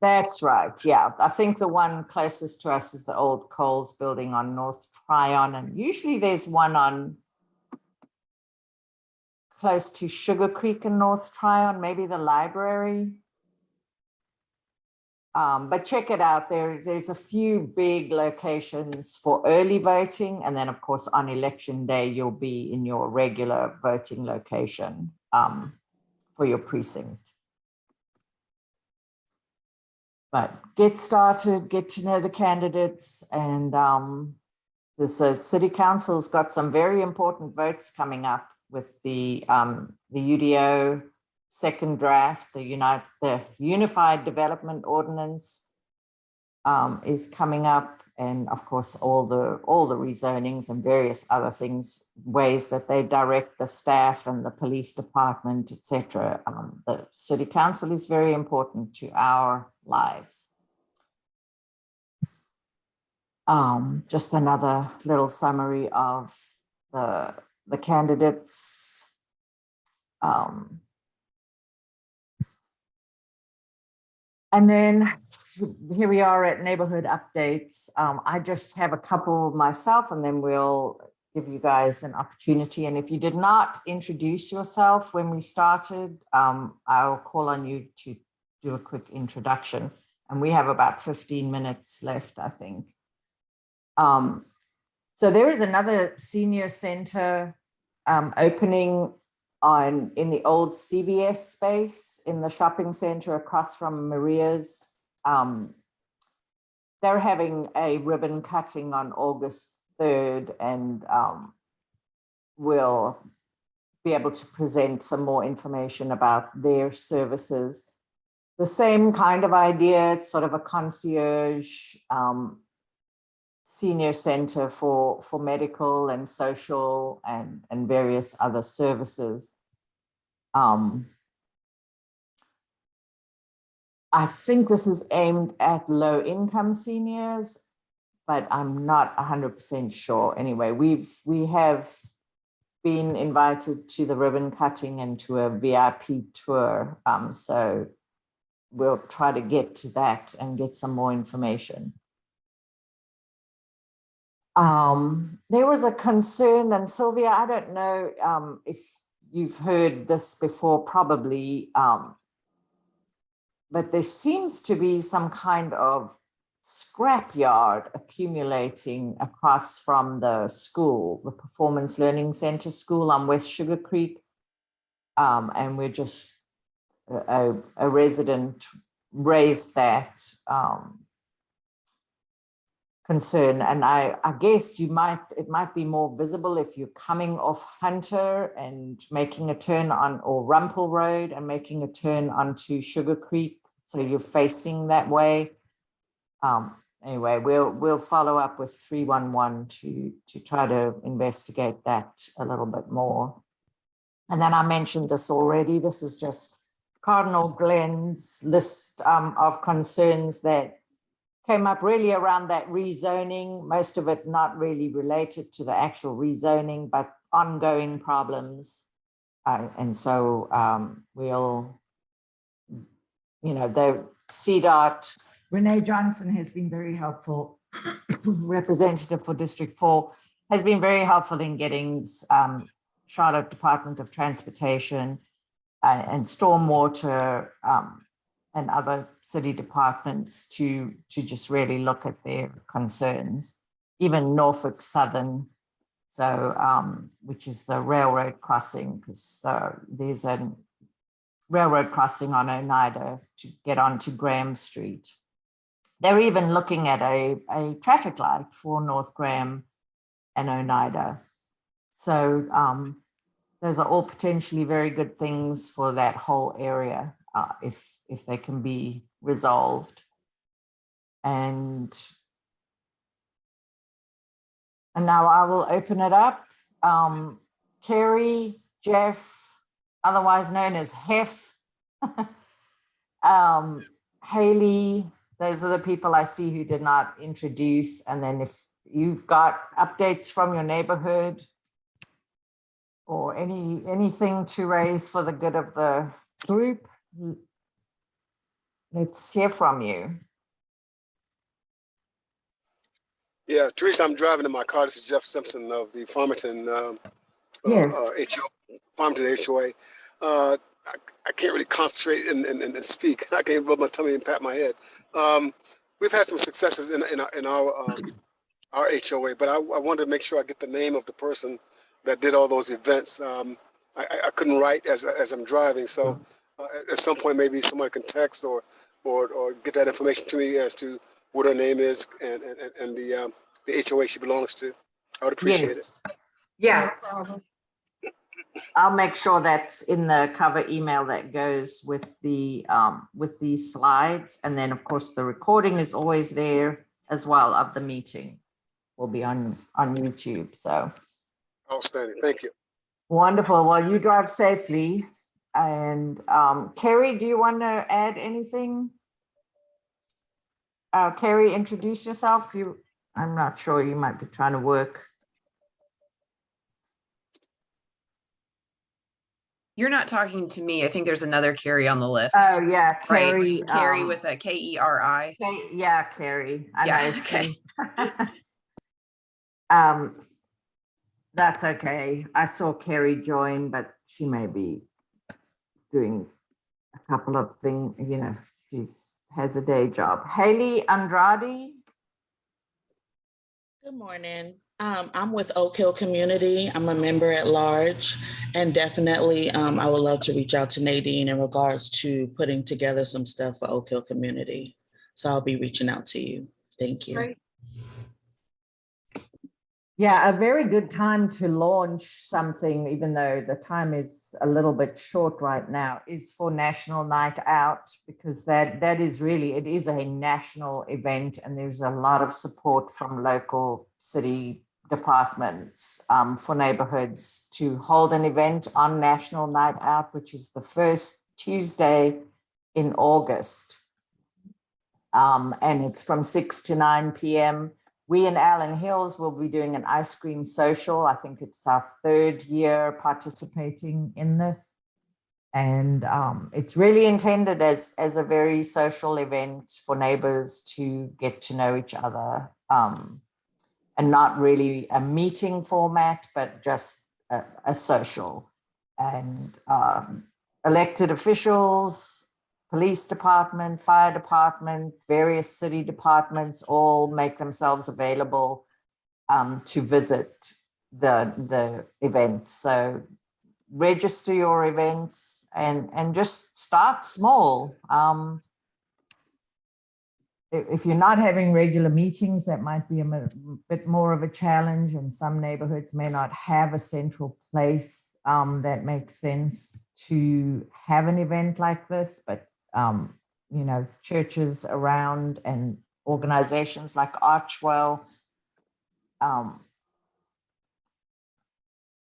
that's right. Yeah, I think the one closest to us is the old Coles building on North Tryon, and usually there's one on close to Sugar Creek in North Tryon, maybe the library. But check it out. There's a few big locations for early voting, and then of course on election day you'll be in your regular voting location for your precinct. But get started, get to know the candidates, and the city council's got some very important votes coming up with the UDO second draft, the Unified Development Ordinance is coming up, and of course all the rezonings and various other things, ways that they direct the staff and the police department, etc. The city council is very important to our lives. Just another little summary of the candidates. And then here we are at neighborhood updates. I just have a couple myself, and then we'll give you guys an opportunity. And if you did not introduce yourself when we started, I'll call on you to do a quick introduction. And we have about 15 minutes left, I think. So there is another senior center opening in the old CVS space in the shopping center across from Maria's. They're having a ribbon cutting on August 3rd, and we'll be able to present some more information about their services. The same kind of idea, it's sort of a concierge senior center for medical and social and various other services. I think this is aimed at low income seniors, but I'm not 100% sure. Anyway, we have been invited to the ribbon cutting and to a VIP tour. So we'll try to get to that and get some more information. There was a concern, and Sylvia, I don't know if you've heard this before, probably, but there seems to be some kind of scrapyard accumulating across from the school, the Performance Learning Center school on West Sugar Creek. And we're just, a resident raised that concern, and I guess it might be more visible if you're coming off Hunter and making a turn on, or Rumpel Road and making a turn onto Sugar Creek, so you're facing that way. Anyway, we'll follow up with 311 to try to investigate that a little bit more. And then I mentioned this already. This is just Cardinal Glen's list of concerns that came up really around that rezoning, most of it not really related to the actual rezoning, but ongoing problems. And so we'll, the CDOT, Renee Johnson has been very helpful, representative for District 4, has been very helpful in getting Charlotte Department of Transportation and Stormwater and other city departments to just really look at their concerns, even Norfolk Southern, so which is the railroad crossing, because there's a railroad crossing on Oneida to get onto Graham Street. They're even looking at a traffic light for North Graham and Oneida. So those are all potentially very good things for that whole area. If they can be resolved. And now I will open it up. Carrie, Jeff, otherwise known as Hef, Haley, those are the people I see who did not introduce. And then if you've got updates from your neighborhood or anything to raise for the good of the group, let's hear from you. Yeah, Teresa, I'm driving in my car. This is Jeff Simpson of the Farmington Yes. Farmington HOA. I can't really concentrate and speak. I can't rub my tummy and pat my head. We've had some successes in our HOA, but I wanted to make sure I get the name of the person that did all those events. I couldn't write as I'm driving, so at some point maybe somebody can text or get that information to me as to what her name is and the HOA she belongs to. I would appreciate it. Yeah. I'll make sure that's in the cover email that goes with the with these slides. And then of course the recording is always there as well of the meeting. Will be on YouTube. So Outstanding. Thank you. Wonderful. Well, you drive safely. And Carrie, do you want to add anything? Carrie, introduce yourself. I'm not sure, you might be trying to work. You're not talking to me. I think there's another Carrie on the list. Oh yeah, Carrie. Right. Carrie with a K-E-R-I. Yeah, Carrie. I Yeah, know. okay. That's okay. I saw Carrie join, but she may be doing a couple of things, you know, she has a day job. Haley Andrade. Good morning. I'm with Oak Hill Community. I'm a member at large, and definitely I would love to reach out to Nadine in regards to putting together some stuff for Oak Hill Community. So I'll be reaching out to you. Thank you. Great. Yeah, a very good time to launch something, even though the time is a little bit short right now, is for National Night Out, because that is really, it is a national event and there's a lot of support from local city departments for neighborhoods to hold an event on National Night Out, which is the first Tuesday in August. And it's from 6 to 9 p.m. We in Allen Hills will be doing an ice cream social. I think it's our 3rd year participating in this. And it's really intended as a very social event for neighbors to get to know each other. And not really a meeting format, but just a social. And elected officials, police department, fire department, various city departments all make themselves available to visit the event. So register your events and just start small. If you're not having regular meetings, that might be a bit more of a challenge, and some neighborhoods may not have a central place that makes sense to have an event like this, but you know, churches around and organizations like Archwell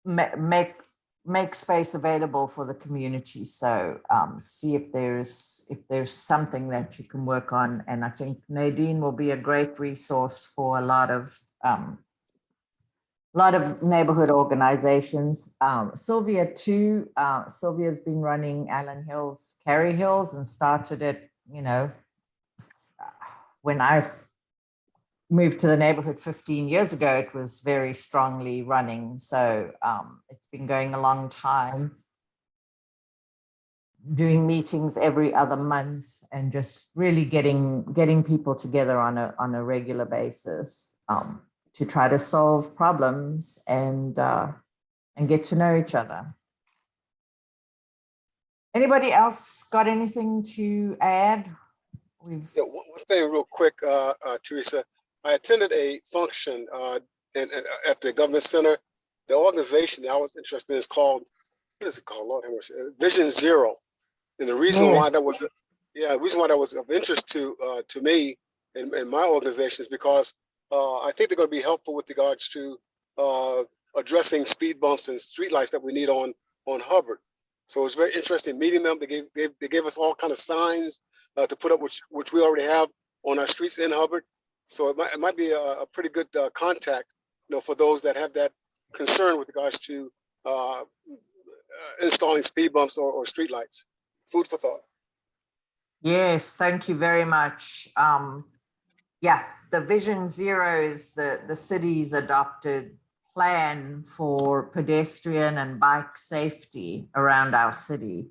make space available for the community. So see if there's something that you can work on. And I think Nadine will be a great resource for a lot of neighborhood organizations. Sylvia too. Sylvia's been running Allen Hills, Cary Hills, and started it, you know, when I moved to the neighborhood 15 years ago, it was very strongly running. So it's been going a long time, doing meetings every other month and just really getting people together on a regular basis to try to solve problems and get to know each other. Anybody else got anything to add? Yeah, one thing real quick, Teresa. I attended a function at the government center. The organization that I was interested in is called, what is it called? Lord have mercy, Vision Zero. And the reason why that was, the reason why that was of interest to me and my organization is because I think they're going to be helpful with regards to addressing speed bumps and streetlights that we need on on Hubbard. So it was very interesting meeting them. They gave us all kind of signs to put up, which we already have on our streets in Hubbard. So it might be a pretty good contact, for those that have that concern with regards to installing speed bumps or street lights. Food for thought. Yes, thank you very much. Yeah, the Vision Zero is the city's adopted plan for pedestrian and bike safety around our city.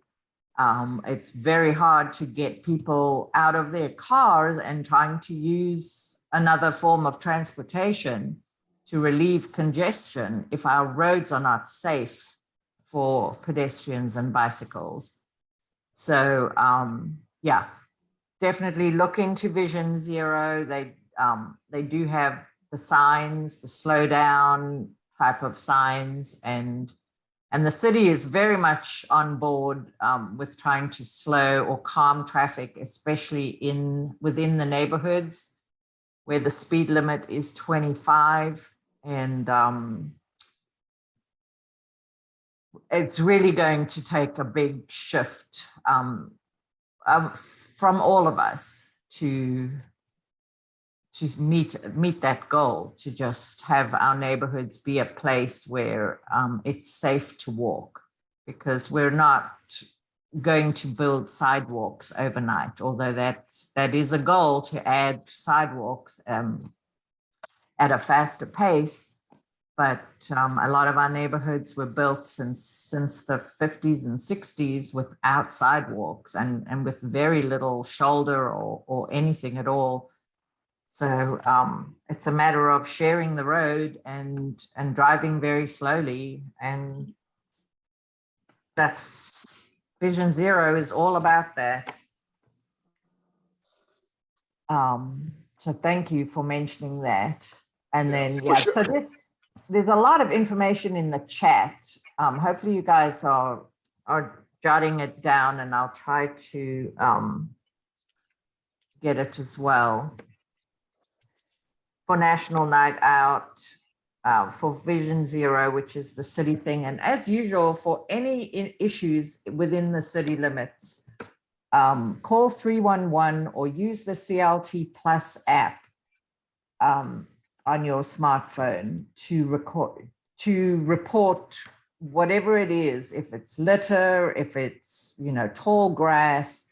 It's very hard to get people out of their cars and trying to use another form of transportation to relieve congestion if our roads are not safe for pedestrians and bicycles. So yeah, definitely look into Vision Zero. They do have the signs, the slow down type of signs, and the city is very much on board with trying to slow or calm traffic, especially within the neighborhoods where the speed limit is 25. And it's really going to take a big shift from all of us to meet that goal, to just have our neighborhoods be a place where it's safe to walk, because we're not going to build sidewalks overnight, although that is a goal, to add sidewalks at a faster pace. But a lot of our neighborhoods were built since the 50s and 60s without sidewalks and with very little shoulder or anything at all. So it's a matter of sharing the road and driving very slowly. And that's Vision Zero is all about that. So thank you for mentioning that. And then, yeah, sure. so there's a lot of information in the chat. Hopefully you guys are jotting it down, and I'll try to get it as well. For National Night Out, for Vision Zero, which is the city thing. And as usual, for any issues within the city limits, call 311 or use the CLT Plus app on your smartphone to report whatever it is, if it's litter, if it's, tall grass,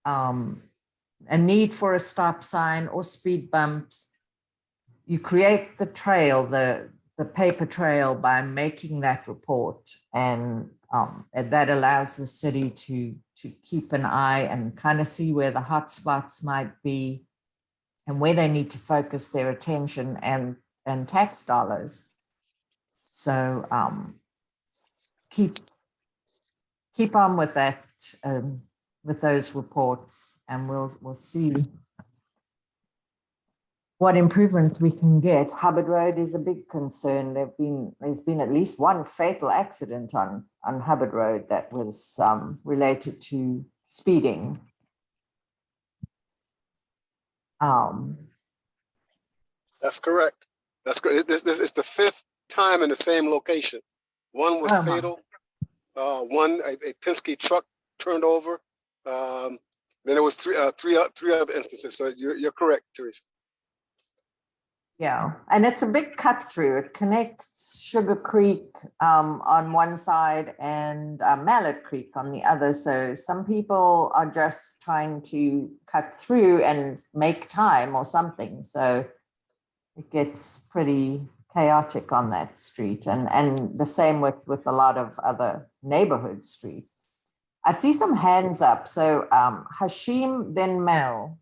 a need for a stop sign or speed bumps. You create the trail, the paper trail, by making that report, and that allows the city to keep an eye and kind of see where the hot spots might be and where they need to focus their attention and tax dollars. So keep on with that, with those reports, and we'll see what improvements we can get. Hubbard Road is a big concern. There's been at least one fatal accident on Hubbard Road that was related to speeding. That's correct. That's correct. This is the 5th time in the same location. One was fatal. One, a Penske truck turned over. Then there was three other instances. So you're correct, Teresa. Yeah, and it's a big cut through. It connects Sugar Creek on one side and Mallet Creek on the other. So some people are just trying to cut through and make time or something. So it gets pretty chaotic on that street, and the same with a lot of other neighborhood streets. I see some hands up. So Hashim, then Mel.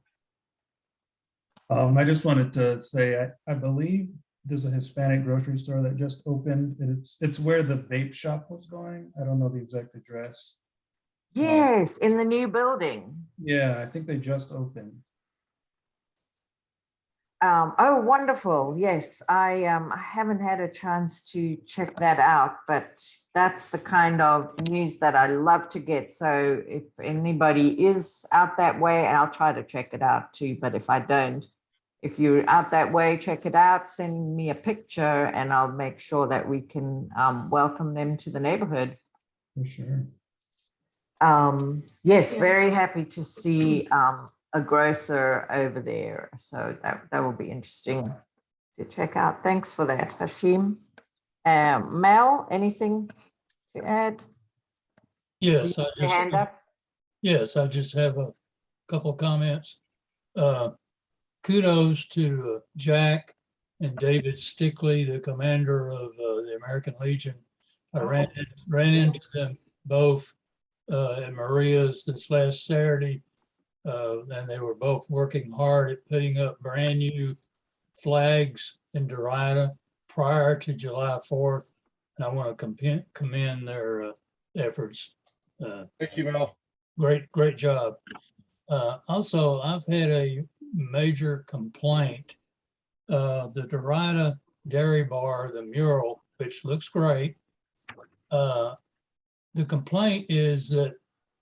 I just wanted to say, I believe there's a Hispanic grocery store that just opened. It's where the vape shop was going. I don't know the exact address. Yes, in the new building. Yeah, I think they just opened. Oh, wonderful. Yes, I haven't had a chance to check that out, but that's the kind of news that I love to get. So if anybody is out that way, and I'll try to check it out too, but if I don't, if you're out that way, check it out, send me a picture, and I'll make sure that we can welcome them to the neighborhood. For sure. Yes, very happy to see a grocer over there. So that will be interesting to check out. Thanks for that, Hashim. Mel, anything to add? Yes, Your hand up. yes, I just have a couple comments. Kudos to Jack and David Stickley, the commander of the American Legion. I ran into them both at Maria's this last Saturday, and they were both working hard at putting up brand new flags in Derita prior to July 4th. And I want to commend their efforts. Thank you, Mel. Great job. Also, I've had a major complaint. The Derita Dairy Bar, the mural, which looks great. The complaint is that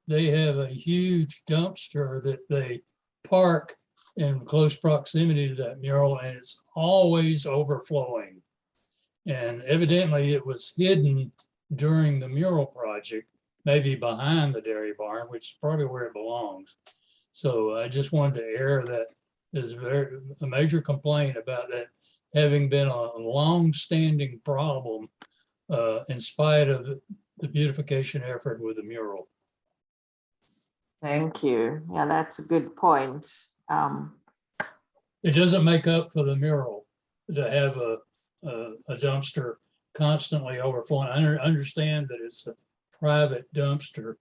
they have a huge dumpster that they park in close proximity to that mural, and it's always overflowing. And evidently it was hidden during the mural project, maybe behind the dairy barn, which is probably where it belongs. So I just wanted to air that as a major complaint about that having been a long-standing problem in spite of the beautification effort with the mural. Thank you. Yeah, that's a good point. It doesn't make up for the mural to have a dumpster constantly overflowing. I understand that it's a private dumpster.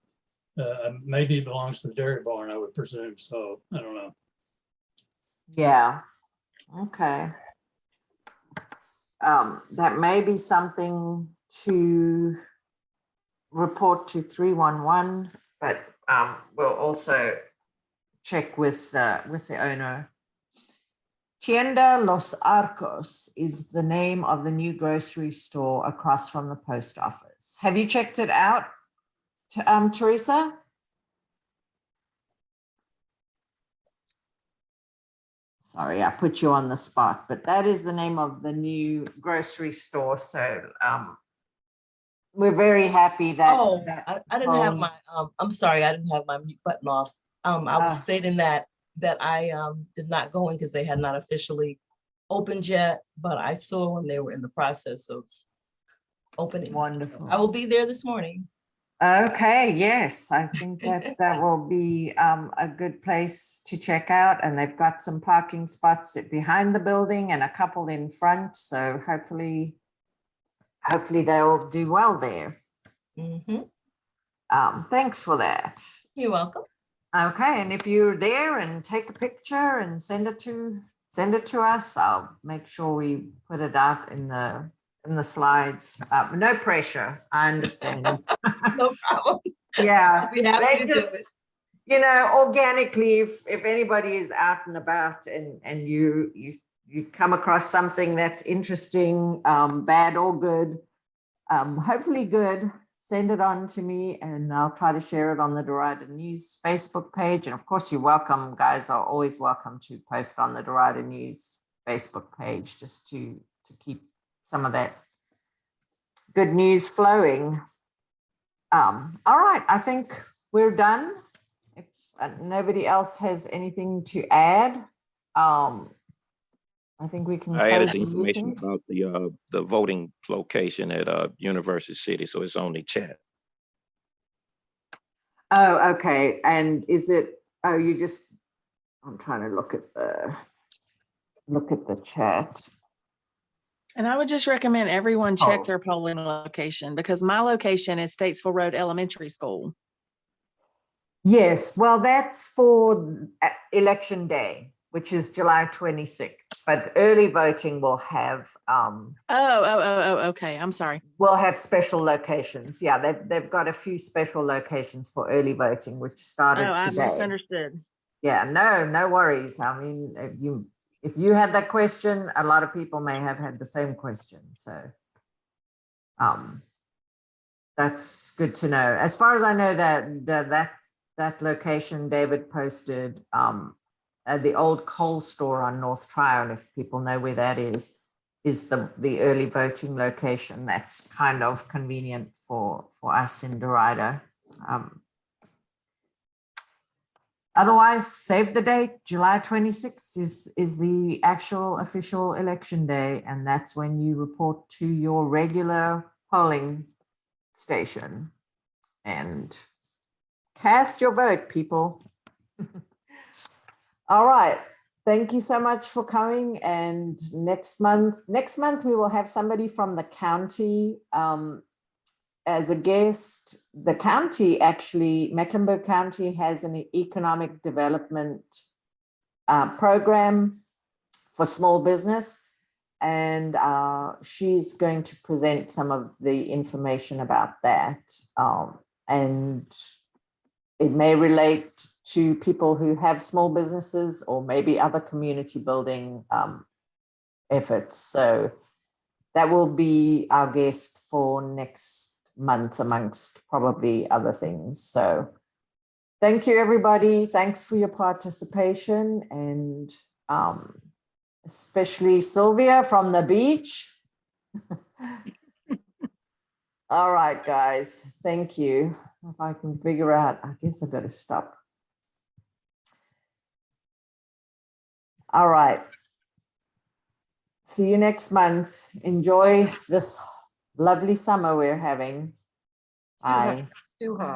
Maybe it belongs to the dairy barn, I would presume. So I don't know. Yeah. Okay. That may be something to report to 311, but we'll also check with the owner. Tienda Los Arcos is the name of the new grocery store across from the post office. Have you checked it out, Teresa? Sorry, I put you on the spot, but that is the name of the new grocery store. So we're very happy that. Oh, I didn't have my, I'm sorry, I didn't have my mute button off. I was stating that I did not go in because they had not officially opened yet, but I saw when they were in the process of opening. Wonderful. So I will be there this morning. Okay, yes, I think that will be a good place to check out. And they've got some parking spots behind the building and a couple in front. So hopefully they'll do well there. Thanks for that. You're welcome. Okay, and if you're there and take a picture and send it to us, I'll make sure we put it out in the slides. No pressure, I understand. No problem. Yeah, I'll be happy to do it. You know, organically, if anybody is out and about and you come across something that's interesting, bad or good, hopefully good, send it on to me and I'll try to share it on the Derita News Facebook page. And of course, you're welcome, guys are always welcome to post on the Derita News Facebook page just to keep some of that good news flowing. All right, I think we're done. If nobody else has anything to add, I think we can I added close the the information meeting. about the voting location at University City, so it's only chat. Oh, okay. And is it, oh, I'm trying to look at the chat. And I would just recommend everyone check Oh. their polling location because my location is Statesville Road Elementary School. Yes, well, that's for election day, which is July 26th, but early voting will have Okay. I'm sorry. we'll have special locations. Yeah, they've got a few special locations for early voting, which started I today. misunderstood. Yeah, no worries. I mean, if you had that question, a lot of people may have had the same question. So that's good to know. As far as I know, that location David posted, the old coal store on North Tryon, if people know where that is, is the early voting location. That's kind of convenient for us in Derita. Otherwise, save the date. July 26th is the actual official election day, and that's when you report to your regular polling station and cast your vote, people. All right. Thank you so much for coming. And next month we will have somebody from the county as a guest. The county, actually, Mecklenburg County has an economic development program for small business. And she's going to present some of the information about that. And it may relate to people who have small businesses or maybe other community building efforts. So that will be our guest for next month, amongst probably other things. So thank you, everybody. Thanks for your participation, and especially Sylvia from the beach. All right, guys. Thank you. If I can figure out, I guess I've got to stop. All right. See you next month. Enjoy this lovely summer we're having. Bye. Too hot.